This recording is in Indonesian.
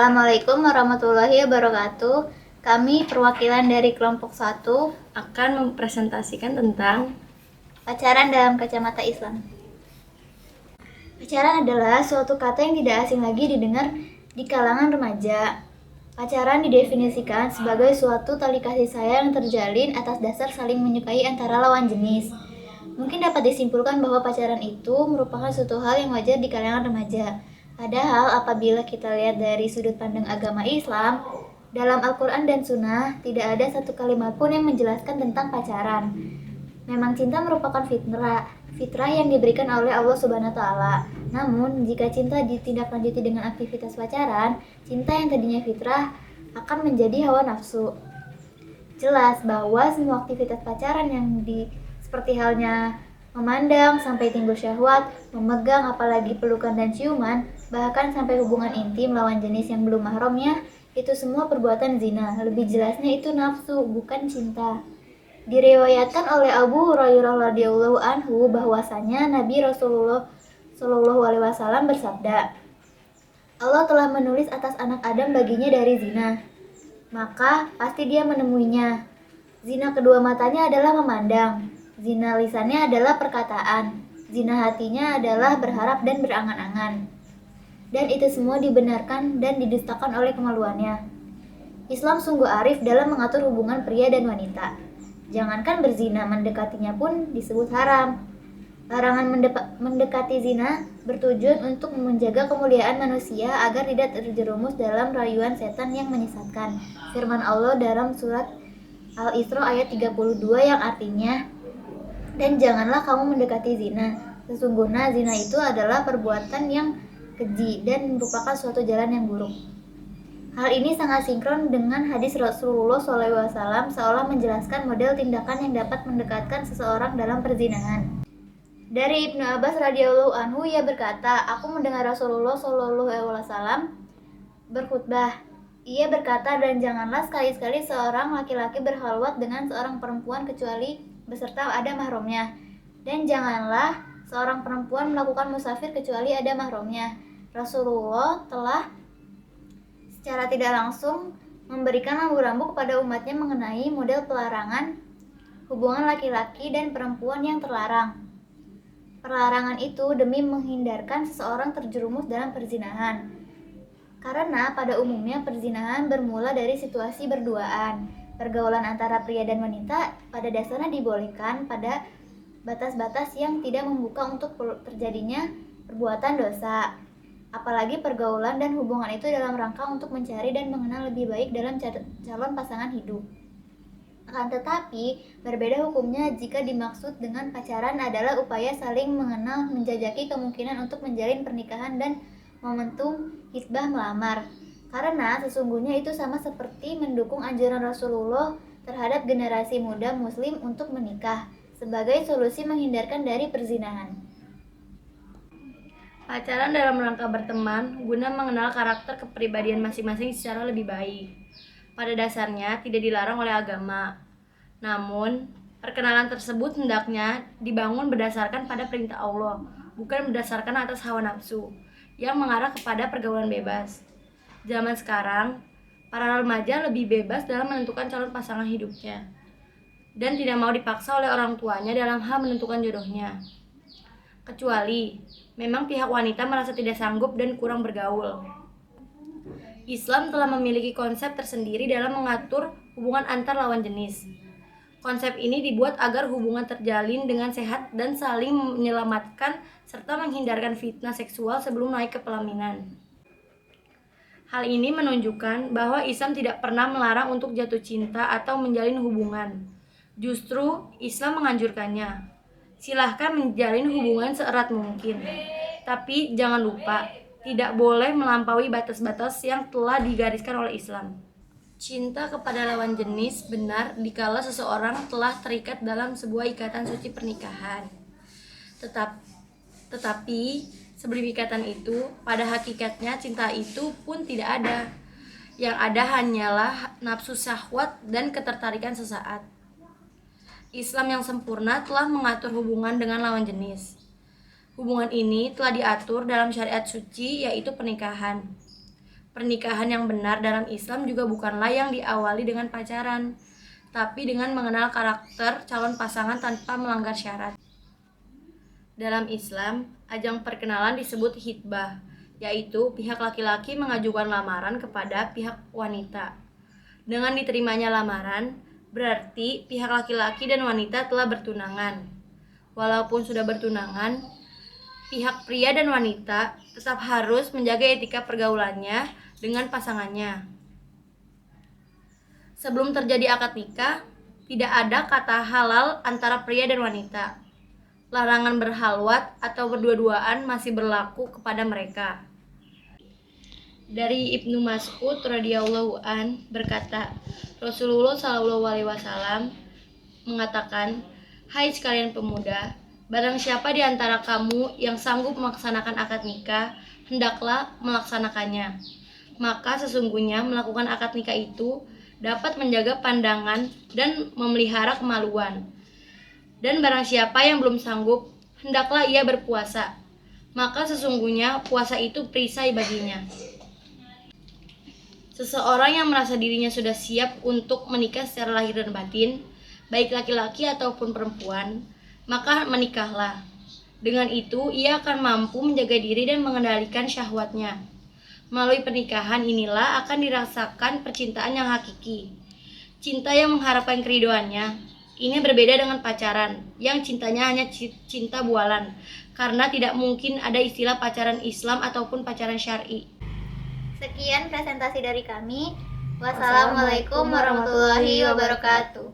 Assalamualaikum warahmatullahi wabarakatuh. Kami perwakilan dari kelompok 1 akan mempresentasikan tentang pacaran dalam kacamata Islam. Pacaran adalah suatu kata yang tidak asing lagi didengar di kalangan remaja. Pacaran didefinisikan sebagai suatu tali kasih sayang yang terjalin atas dasar saling menyukai antara lawan jenis. Mungkin dapat disimpulkan bahwa pacaran itu merupakan suatu hal yang wajar di kalangan remaja. Padahal apabila kita lihat dari sudut pandang agama Islam, dalam Al-Quran dan Sunnah tidak ada satu kalimat pun yang menjelaskan tentang pacaran. Memang cinta merupakan fitrah yang diberikan oleh Allah Subhanahu wa taala. Namun, jika cinta ditindaklanjuti dengan aktivitas pacaran, cinta yang tadinya fitrah akan menjadi hawa nafsu. Jelas bahwa semua aktivitas pacaran seperti halnya memandang sampai timbul syahwat, memegang apalagi pelukan dan ciuman, bahkan sampai hubungan intim lawan jenis yang belum mahramnya, itu semua perbuatan zina. Lebih jelasnya itu nafsu, bukan cinta. Diriwayatkan oleh Abu Hurairah radhiyallahu anhu bahwasanya Nabi Rasulullah Shallallahu alaihi wasallam bersabda, Allah telah menulis atas anak Adam baginya dari zina, maka pasti dia menemuinya. Zina kedua matanya adalah memandang, zina lisannya adalah perkataan, zina hatinya adalah berharap dan berangan-angan. Dan itu semua dibenarkan dan didustakan oleh kemaluannya. Islam sungguh arif dalam mengatur hubungan pria dan wanita. Jangankan berzina, mendekatinya pun disebut haram. Larangan mendekati zina bertujuan untuk menjaga kemuliaan manusia agar tidak terjerumus dalam rayuan setan yang menyesatkan. Firman Allah dalam surat Al-Isra ayat 32 yang artinya, dan janganlah kamu mendekati zina. Sesungguhnya zina itu adalah perbuatan yang keji dan merupakan suatu jalan yang buruk. Hal ini sangat sinkron dengan hadis Rasulullah SAW seolah menjelaskan model tindakan yang dapat mendekatkan seseorang dalam perzinahan. Dari Ibnu Abbas radhiyallahu anhu, ia berkata, aku mendengar Rasulullah SAW berkhutbah. Ia berkata, dan janganlah sekali-sekali seorang laki-laki berhalwat dengan seorang perempuan kecuali beserta ada mahramnya. Dan janganlah seorang perempuan melakukan musafir kecuali ada mahramnya. Rasulullah telah secara tidak langsung memberikan rambu-rambu kepada umatnya mengenai model pelarangan hubungan laki-laki dan perempuan yang terlarang. Pelarangan itu demi menghindarkan seseorang terjerumus dalam perzinahan. Karena pada umumnya perzinahan bermula dari situasi berduaan. Pergaulan antara pria dan wanita pada dasarnya dibolehkan pada batas-batas yang tidak membuka untuk terjadinya perbuatan dosa. Apalagi pergaulan dan hubungan itu dalam rangka untuk mencari dan mengenal lebih baik dalam calon pasangan hidup. Akan tetapi, berbeda hukumnya jika dimaksud dengan pacaran adalah upaya saling mengenal, menjajaki kemungkinan untuk menjalin pernikahan dan momentum hisbah melamar. Karena sesungguhnya itu sama seperti mendukung anjuran Rasulullah terhadap generasi muda muslim untuk menikah sebagai solusi menghindarkan dari perzinahan. pacaran dalam rangka berteman guna mengenal karakter kepribadian masing-masing secara lebih baik. Pada dasarnya tidak dilarang oleh agama. Namun, perkenalan tersebut hendaknya dibangun berdasarkan pada perintah Allah, bukan berdasarkan atas hawa nafsu yang mengarah kepada pergaulan bebas. Zaman sekarang, para remaja lebih bebas dalam menentukan calon pasangan hidupnya dan tidak mau dipaksa oleh orang tuanya dalam hal menentukan jodohnya. Kecuali memang pihak wanita merasa tidak sanggup dan kurang bergaul. Islam telah memiliki konsep tersendiri dalam mengatur hubungan antar lawan jenis. Konsep ini dibuat agar hubungan terjalin dengan sehat dan saling menyelamatkan serta menghindarkan fitnah seksual sebelum naik ke pelaminan. Hal ini menunjukkan bahwa Islam tidak pernah melarang untuk jatuh cinta atau menjalin hubungan. Justru Islam menganjurkannya. Silahkan menjalin hubungan seerat mungkin. Tapi jangan lupa, tidak boleh melampaui batas-batas yang telah digariskan oleh Islam. Cinta kepada lawan jenis benar dikala seseorang telah terikat dalam sebuah ikatan suci pernikahan. Tetapi sebelum ikatan itu, pada hakikatnya cinta itu pun tidak ada. Yang ada hanyalah nafsu syahwat dan ketertarikan sesaat. Islam yang sempurna telah mengatur hubungan dengan lawan jenis. Hubungan ini telah diatur dalam syariat suci, yaitu pernikahan. Pernikahan yang benar dalam Islam juga bukanlah yang diawali dengan pacaran, tapi dengan mengenal karakter calon pasangan tanpa melanggar syarat. Dalam Islam, ajang perkenalan disebut khitbah, yaitu pihak laki-laki mengajukan lamaran kepada pihak wanita. Dengan diterimanya lamaran, berarti pihak laki-laki dan wanita telah bertunangan. Walaupun sudah bertunangan, pihak pria dan wanita tetap harus menjaga etika pergaulannya dengan pasangannya. Sebelum terjadi akad nikah, tidak ada kata halal antara pria dan wanita. Larangan berhalwat atau berdua-duaan masih berlaku kepada mereka. Dari Ibnu Mas'ud radhiyallahu an berkata, Rasulullah shallallahu alaihi wasallam mengatakan, "Hai sekalian pemuda, barang siapa di antara kamu yang sanggup melaksanakan akad nikah, hendaklah melaksanakannya. Maka sesungguhnya melakukan akad nikah itu dapat menjaga pandangan dan memelihara kemaluan. Dan barang siapa yang belum sanggup, hendaklah ia berpuasa. Maka sesungguhnya puasa itu perisai baginya." Seseorang yang merasa dirinya sudah siap untuk menikah secara lahir dan batin, baik laki-laki ataupun perempuan, maka menikahlah. Dengan itu, ia akan mampu menjaga diri dan mengendalikan syahwatnya. Melalui pernikahan inilah akan dirasakan percintaan yang hakiki. Cinta yang mengharapkan keridoannya. Ini berbeda dengan pacaran, yang cintanya hanya cinta bualan, karena tidak mungkin ada istilah pacaran Islam ataupun pacaran syar'i. Sekian presentasi dari kami. Wassalamualaikum warahmatullahi wabarakatuh.